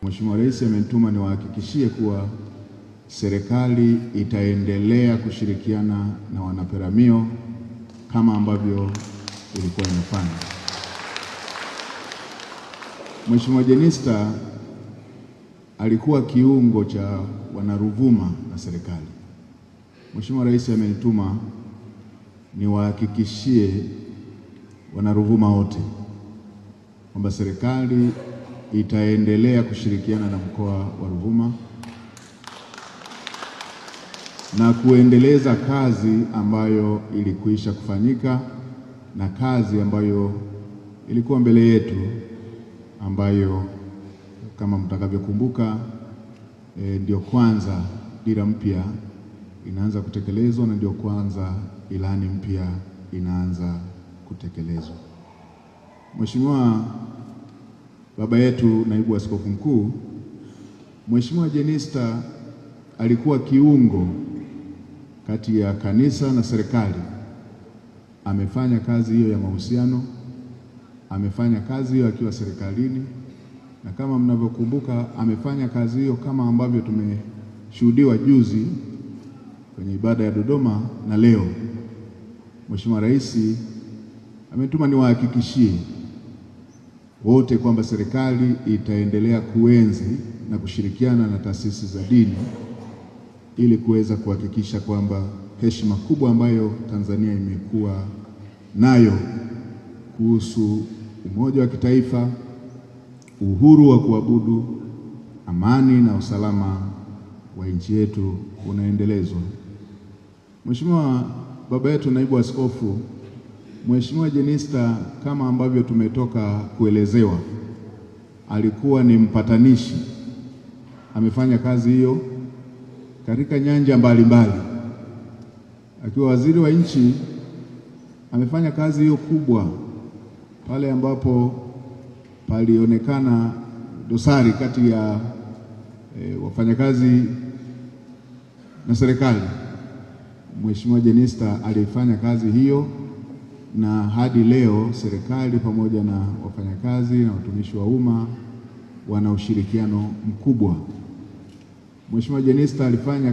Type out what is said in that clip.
Mheshimiwa Rais amenituma niwahakikishie kuwa serikali itaendelea kushirikiana na wanaperamio kama ambavyo ilikuwa inafanya. Mheshimiwa Jenista alikuwa kiungo cha wanaruvuma na serikali. Mheshimiwa Rais amenituma niwahakikishie wanaruvuma wote kwamba serikali itaendelea kushirikiana na mkoa wa Ruvuma na kuendeleza kazi ambayo ilikwisha kufanyika na kazi ambayo ilikuwa mbele yetu, ambayo kama mtakavyokumbuka ndio kwanza dira mpya inaanza kutekelezwa na ndio kwanza ilani mpya inaanza kutekelezwa. Mheshimiwa baba yetu naibu askofu mkuu, Mheshimiwa Jenista alikuwa kiungo kati ya kanisa na serikali. Amefanya kazi hiyo ya mahusiano, amefanya kazi hiyo akiwa serikalini, na kama mnavyokumbuka amefanya kazi hiyo kama ambavyo tumeshuhudiwa juzi kwenye ibada ya Dodoma na leo. Mheshimiwa Rais ametuma niwahakikishie wote kwamba serikali itaendelea kuenzi na kushirikiana na taasisi za dini ili kuweza kuhakikisha kwamba heshima kubwa ambayo Tanzania imekuwa nayo kuhusu umoja wa kitaifa, uhuru wa kuabudu, amani na usalama wa nchi yetu unaendelezwa. Mheshimiwa baba yetu naibu askofu, Mheshimiwa Jenista kama ambavyo tumetoka kuelezewa, alikuwa ni mpatanishi. Amefanya kazi hiyo katika nyanja mbalimbali. Akiwa waziri wa nchi amefanya kazi hiyo kubwa pale ambapo palionekana dosari kati ya wafanyakazi na serikali. Mheshimiwa Jenista alifanya kazi hiyo, na hadi leo serikali pamoja na wafanyakazi na watumishi wa umma wana ushirikiano mkubwa. Mheshimiwa Jenista alifanya